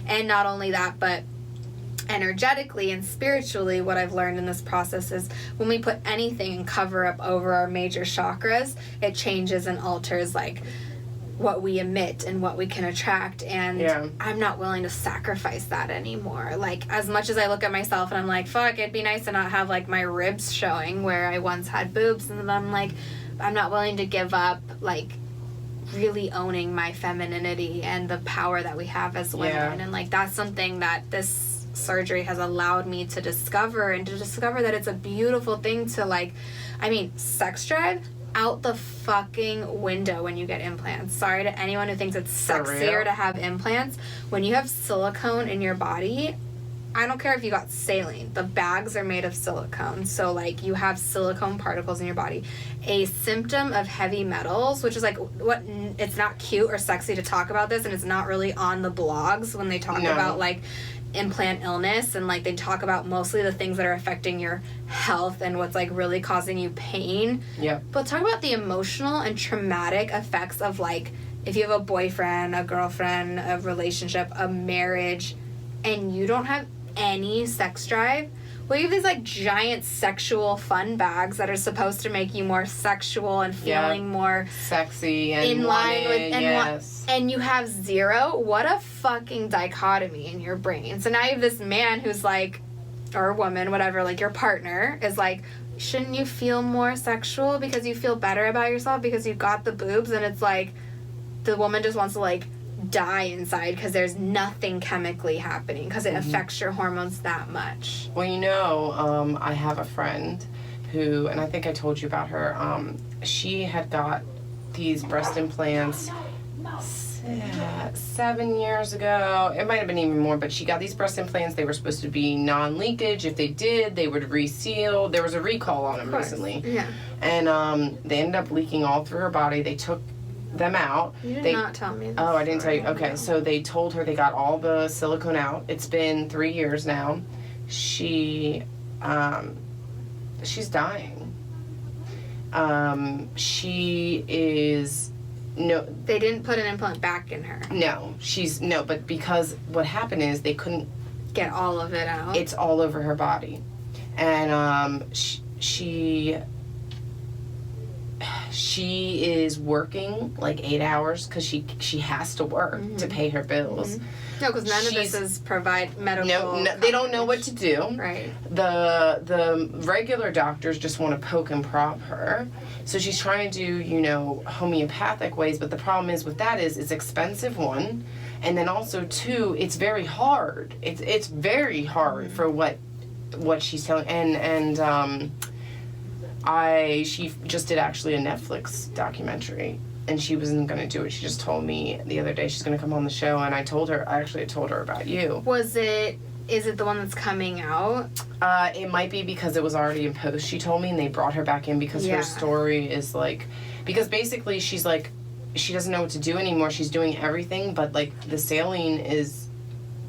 And not only that, but energetically and spiritually, what I've learned in this process is when we put anything and cover up over our major chakras, it changes and alters like what we emit and what we can attract. And I'm not willing to sacrifice that anymore. Like, as much as I look at myself and I'm like, fuck, it'd be nice to not have like my ribs showing where I once had boobs, and then I'm like, I'm not willing to give up like really owning my femininity and the power that we have as women. And like, that's something that this surgery has allowed me to discover, and to discover that it's a beautiful thing to like, I mean, sex drive out the fucking window when you get implants. Sorry to anyone who thinks it's sexier to have implants. When you have silicone in your body, I don't care if you got saline, the bags are made of silicone, so like you have silicone particles in your body. A symptom of heavy metals, which is like what, it's not cute or sexy to talk about this, and it's not really on the blogs when they talk about like implant illness, and like they talk about mostly the things that are affecting your health and what's like really causing you pain. But talk about the emotional and traumatic effects of like, if you have a boyfriend, a girlfriend, a relationship, a marriage, and you don't have any sex drive. Well, you have these like giant sexual fun bags that are supposed to make you more sexual and feeling more sexy and in line with, and and you have zero. What a fucking dichotomy in your brain. So now you have this man who's like, or a woman, whatever, like your partner is like, shouldn't you feel more sexual because you feel better about yourself because you got the boobs? And it's like the woman just wants to like die inside because there's nothing chemically happening because it affects your hormones that much. Well, you know, I have a friend who, and I think I told you about her, she had got these breast implants 7 years ago. It might have been even more, but she got these breast implants. They were supposed to be non-leakage. If they did, they would reseal. There was a recall on them recently. And they ended up leaking all through her body. They took them out. You did not tell me this. Oh, I didn't tell you. Okay, so they told her they got all the silicone out. It's been 3 years now. She's dying. She is they didn't put an implant back in her. No, but because what happened is they couldn't get all of it out. It's all over her body. And she is working like 8 hours because she has to work to pay her bills. No, because none of this is provide medical. No, they don't know what to do. Right. The regular doctors just want to poke and prod her. So she's trying to do, homeopathic ways, but the problem is with that is it's expensive, one, and then also two, it's very hard. It's very hard for what she's telling, and she just did actually a Netflix documentary, and she wasn't going to do it. She just told me the other day she's going to come on the show, and I told her about you. Is it the one that's coming out? It might be because it was already in post, she told me, and they brought her back in because her story is like, because basically she's like, she doesn't know what to do anymore. She's doing everything, but like the saline is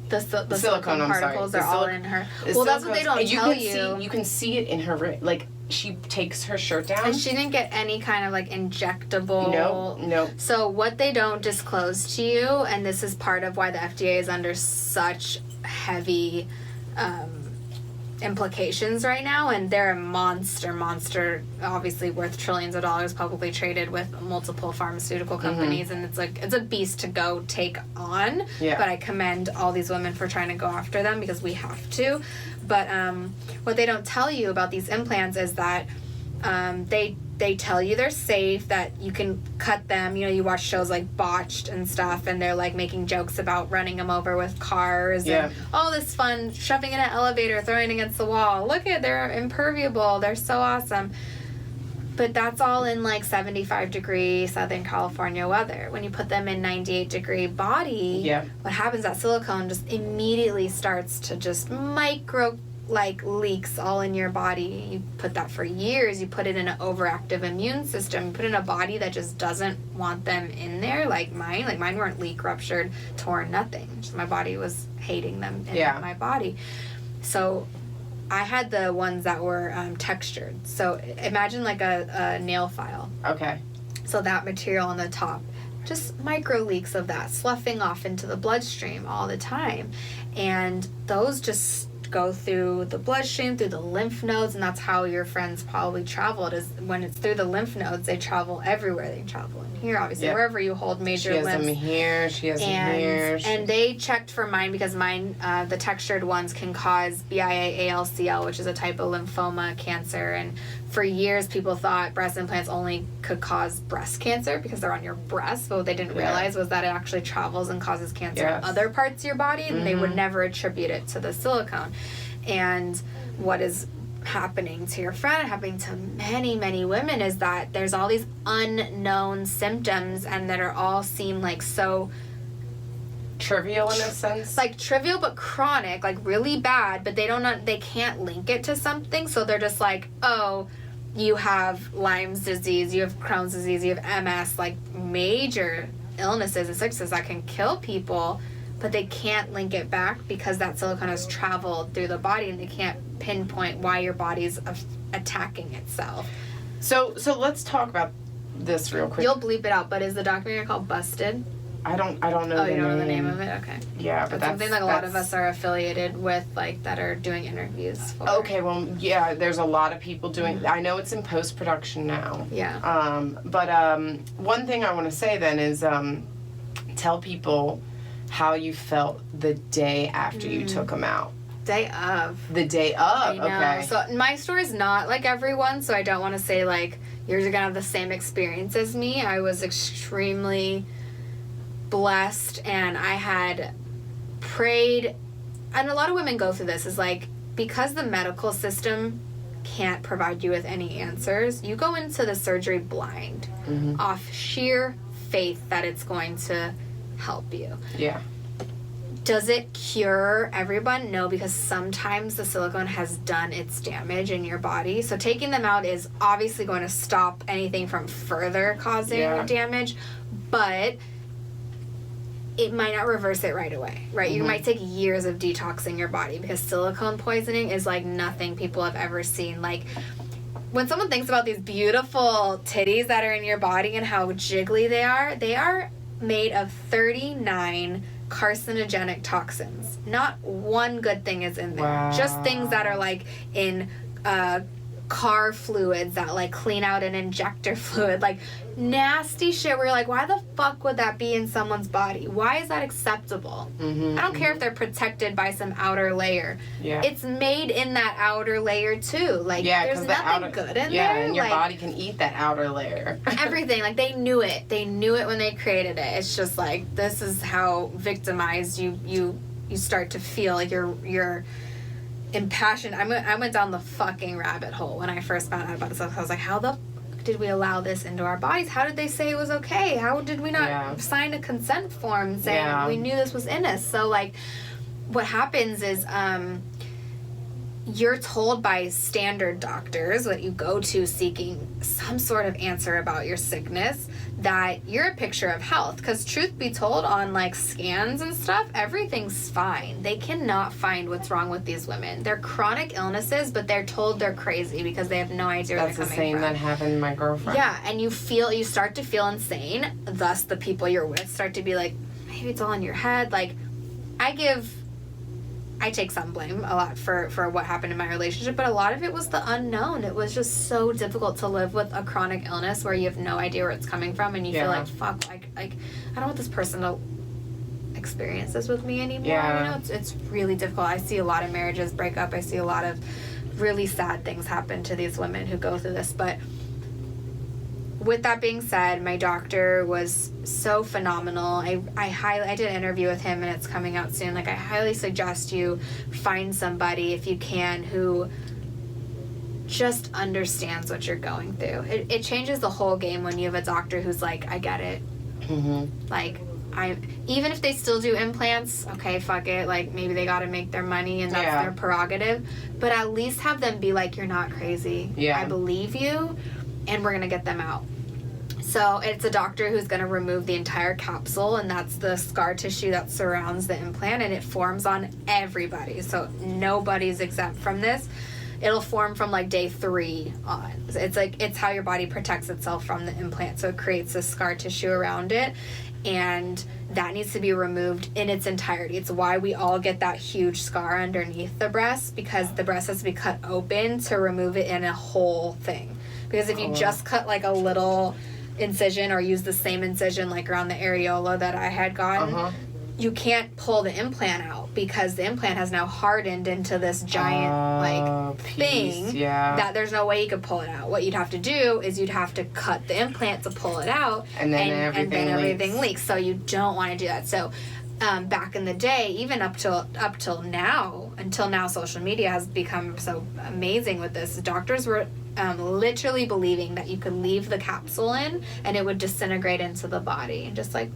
the silicone particles are all in her. Well, that's what they don't tell you. You can see it in her, like, she takes her shirt down. And she didn't get any kind of, like, injectable... No. So what they don't disclose to you, and this is part of why the FDA is under such heavy implications right now, and they're a monster, obviously worth trillions of dollars, publicly traded with multiple pharmaceutical companies, and it's a beast to go take on. But I commend all these women for trying to go after them because we have to. But what they don't tell you about these implants is that they tell you they're safe, that you can cut them. You watch shows like Botched and stuff, and they're like making jokes about running them over with cars and all this fun, shoving in an elevator, throwing it against the wall. Look at, they're impermeable, they're so awesome. But that's all in like 75-degree Southern California weather. When you put them in 98-degree body, what happens, that silicone just immediately starts to just micro leaks all in your body. You put that for years. You put it in an overactive immune system. You put it in a body that just doesn't want them in there, like mine. Like mine weren't leak, ruptured, torn, nothing. Just my body was hating them in my body. So I had the ones that were textured. So imagine like a nail file. Okay. So that material on the top, just micro leaks of that sloughing off into the bloodstream all the time. And those just go through the bloodstream, through the lymph nodes, and that's how your friends probably traveled, is when it's through the lymph nodes, they travel everywhere. They travel in here, obviously, wherever you hold major lymphs. She has lymphs. them here, she has them here. And they checked for mine because mine, the textured ones can cause BIA-ALCL, which is a type of lymphoma cancer. And for years, people thought breast implants only could cause breast cancer because they're on your breast. But what they didn't realize was that it actually travels and causes cancer in other parts of your body, and they would never attribute it to the silicone. And what is happening to your friend, happening to many, many women, is that there's all these unknown symptoms, and that are all seem like so trivial in a sense, like trivial but chronic, like really bad, but they can't link it to something, so they're just like, oh, you have Lyme's disease, you have Crohn's disease, you have MS, like major illnesses and sicknesses that can kill people, but they can't link it back because that silicone has traveled through the body, and they can't pinpoint why your body's attacking itself. So let's talk about this real quick. You'll bleep it out, but is the documentary called Busted? I don't know. Oh, you don't know the name of it? Okay. Yeah, but that's something that a lot of us are affiliated with, like, that are doing interviews for. Okay, well, yeah, there's a lot of people doing. I know it's in post-production now. Yeah. But one thing I want to say then is tell people how you felt the day after you took them out. Day of. The day of. I know. Okay. So my story's not like everyone, so I don't want to say like you're gonna have the same experience as me. I was extremely blessed, and I had prayed, and a lot of women go through this, is like, because the medical system can't provide you with any answers, you go into the surgery blind, off sheer faith that it's going to help you. Yeah. Does it cure everyone? No, because sometimes the silicone has done its damage in your body. So taking them out is obviously going to stop anything from further causing damage, but it might not reverse it right away, right? You might take years of detoxing your body, because silicone poisoning is like nothing people have ever seen. Like, when someone thinks about these beautiful titties that are in your body and how jiggly they are made of 39 carcinogenic toxins. Not one good thing is in there. Wow. Just things that are like in car fluids that like clean out an injector fluid, like nasty shit where you're like, why the fuck would that be in someone's body? Why is that acceptable? I don't care if they're protected by some outer layer. Yeah. It's made in that outer layer too. Like, there's nothing good in there. Yeah, and your like, body can eat that outer layer. everything. Like, they knew it. They knew it when they created it. It's just like, this is how victimized you start to feel. Like you're impassioned. I went down the fucking rabbit hole when I first found out about this. I was like, how the fuck did we allow this into our bodies? How did they say it was okay? How did we not sign a consent form saying we knew this was in us? So, like, what happens is you're told by standard doctors, what you go to seeking some sort of answer about your sickness, that you're a picture of health. Because truth be told, on like scans and stuff, everything's fine. They cannot find what's wrong with these women. They're chronic illnesses, but they're told they're crazy because they have no idea where they're coming from. That's the same that happened to my girlfriend. Yeah, and you start to feel insane. Thus, the people you're with start to be like, maybe it's all in your head. Like, I take some blame a lot for what happened in my relationship, but a lot of it was the unknown. It was just so difficult to live with a chronic illness where you have no idea where it's coming from, and you feel like, fuck, like I don't want this person to experience this with me anymore. Yeah. You know, it's really difficult. I see a lot of marriages break up. I see a lot of really sad things happen to these women who go through this. But with that being said, my doctor was so phenomenal. I did an interview with him, and it's coming out soon. Like, I highly suggest you find somebody, if you can, who just understands what you're going through. It changes the whole game when you have a doctor who's like, I get it. Like, even if they still do implants, okay, fuck it. Like, maybe they gotta make their money, and that's their prerogative. But at least have them be like, you're not crazy. I believe you, and we're gonna get them out. So it's a doctor who's going to remove the entire capsule, and that's the scar tissue that surrounds the implant, and it forms on everybody. So nobody's exempt from this. it'll form from like day 3 on. It's like, it's how your body protects itself from the implant. So it creates this scar tissue around it, and that needs to be removed in its entirety. It's why we all get that huge scar underneath the breast, because the breast has to be cut open to remove it in a whole thing. Because if you just cut like a little incision or use the same incision like around the areola that I had gotten, you can't pull the implant out, because the implant has now hardened into this giant thing that there's no way you could pull it out. What you'd have to do is you'd have to cut the implant to pull it out, and then everything leaks. So you don't want to do that. So back in the day, even up till now, until now, social media has become so amazing with this. Doctors were literally believing that you could leave the capsule in and it would disintegrate into the body and just like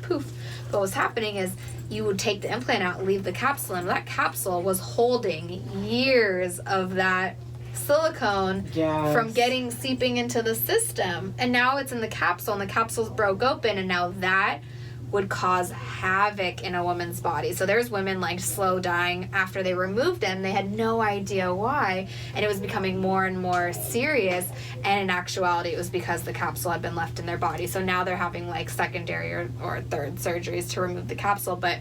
poof. What was happening is you would take the implant out and leave the capsule in. That capsule was holding years of that silicone from seeping into the system. And now it's in the capsule, and the capsule's broke open, and now that would cause havoc in a woman's body. So there's women like slow dying after they removed them. They had no idea why, and it was becoming more and more serious, and in actuality it was because the capsule had been left in their body. So now they're having like secondary or third surgeries to remove the capsule. But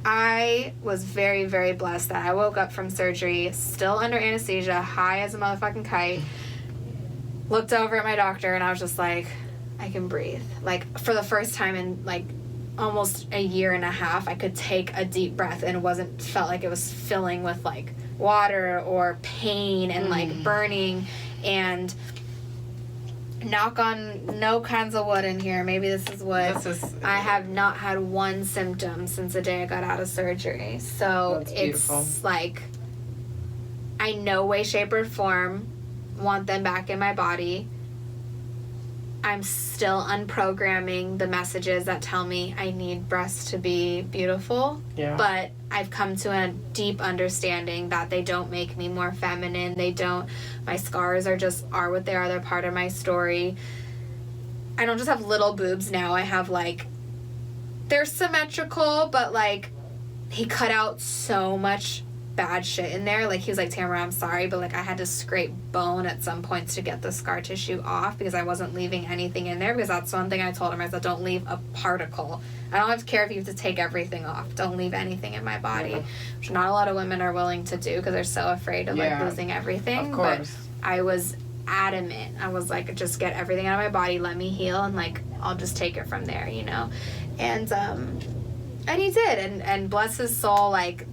I was very, very blessed that I woke up from surgery still under anesthesia, high as a motherfucking kite, looked over at my doctor, and I was just like, I can breathe. Like, for the first time in like almost a year and a half, I could take a deep breath and it felt like it was filling with like water or pain and like burning. And knock on no kinds of wood in here, maybe this is wood, I have not had one symptom since the day I got out of surgery. So it's like, I no way, shape, or form want them back in my body. I'm still unprogramming the messages that tell me I need breasts to be beautiful. Yeah. But I've come to a deep understanding that they don't make me more feminine. My scars are what they are. They're part of my story. I don't just have little boobs now. I have like, they're symmetrical, but like, he cut out so much bad shit in there. Like, he was like, Tamra, I'm sorry, but like, I had to scrape bone at some points to get the scar tissue off because I wasn't leaving anything in there, because that's one thing I told him. I said, don't leave a particle. I don't have to care if you have to take everything off. Don't leave anything in my body, which not a lot of women are willing to do because they're so afraid of like losing everything. Of course. But I was adamant. I was like, just get everything out of my body, let me heal, and like, I'll just take it from there, you know? And he did, and bless his soul, like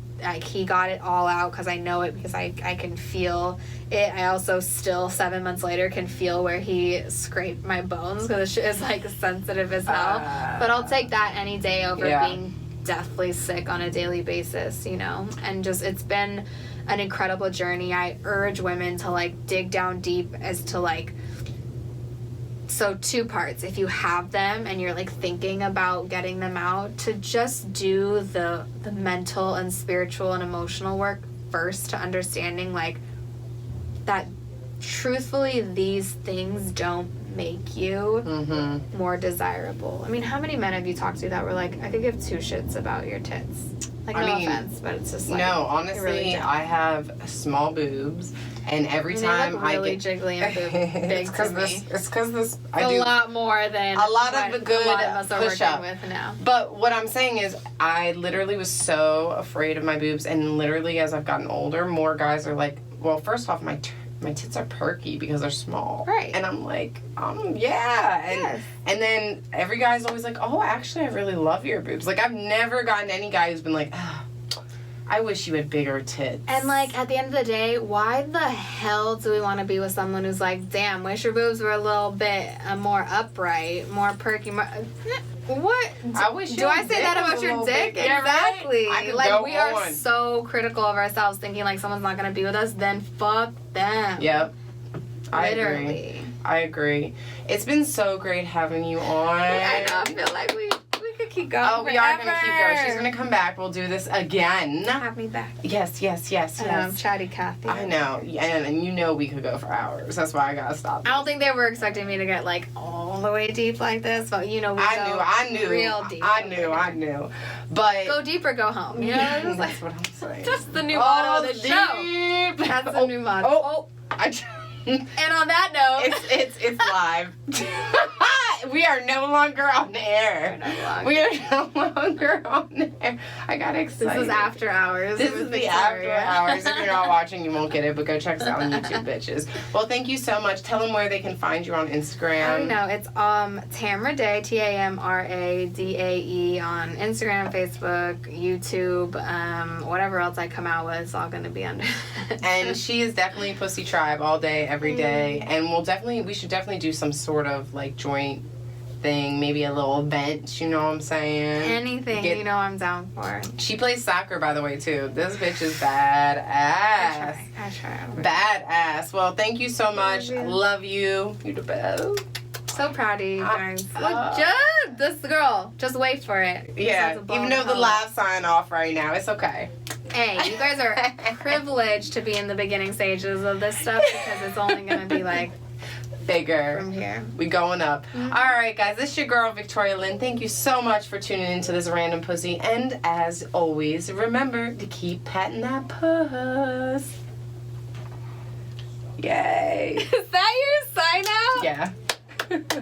he got it all out, because I know it, because I can feel it. I also still 7 months later can feel where he scraped my bones, because the shit is like sensitive as hell. But I'll take that any day over being deathly sick on a daily basis, you know? And just, it's been an incredible journey. I urge women to like dig down deep as to like, so 2 parts. If you have them and you're like thinking about getting them out, to just do the mental and spiritual and emotional work first, to understanding like that truthfully these things don't make you more desirable. I mean, how many men have you talked to that were like, I could give 2 shits about your tits? Like, no offense, but it's just like, no, honestly, really I have small boobs, and every time they look really jiggly and big to me. It's because this I do a lot more than a lot of the good a lot of us are push-up working with now. But what I'm saying is, I literally was so afraid of my boobs, and literally as I've gotten older, more guys are like, well, first off, my tits are perky because they're small. Right. And I'm like, yeah. And then every guy's always like, oh, actually, I really love your boobs. Like, I've never gotten any guy who's been like, oh, I wish you had bigger tits. And, like, at the end of the day, why the hell do we want to be with someone who's like, damn, wish your boobs were a little bit more upright, more perky, more... What? I wish do I say that about your dick? Yeah, exactly. Right? Like, we are so critical of ourselves, thinking like someone's not going to be with us, then fuck them. Yep. Literally. I agree. It's been so great having you on. I know. I feel like we could keep going. Oh, we are going to keep going. She's going to come back. We'll do this again. Have me back. Yes. Chatty Cathy. I know. And you know we could go for hours. That's why I got to stop. I don't think they were expecting me to get like all all the way deep like this, but you know, we I knew. real deep. I knew. But go deep or go home. You know, that's what I'm saying. Just the new motto of the show. That's the new motto. And on that note, it's live. We are no longer on air. We are no longer on air. I got excited. This is after hours. This is the after hours. If you're not watching, you won't get it, but go check us out on YouTube, bitches. Well, thank you so much. Tell them where they can find you on Instagram. I know. It's Tamra Dae, TAMRADAE on Instagram, Facebook, YouTube, whatever else I come out with, it's all going to be under. And she is definitely Pussy Tribe all day, every day. And we should definitely do some sort of like joint thing, maybe a little event, you know what I'm saying? Anything, you know I'm down for. She plays soccer, by the way, too. This bitch is badass. I try. Badass. Well, thank you so much. Love you. You the best. So proud of you guys. Look, this girl. Just wait for it. Yeah, even though the live sign off right now, it's okay. Hey, you guys are privileged to be in the beginning stages of this stuff because it's only going to be like bigger from here. We going up. All right, guys, this is your girl Victoria Lynn. Thank you so much for tuning into this random pussy, and as always, remember to keep patting that puss. Yay. Is that your sign out? Yeah.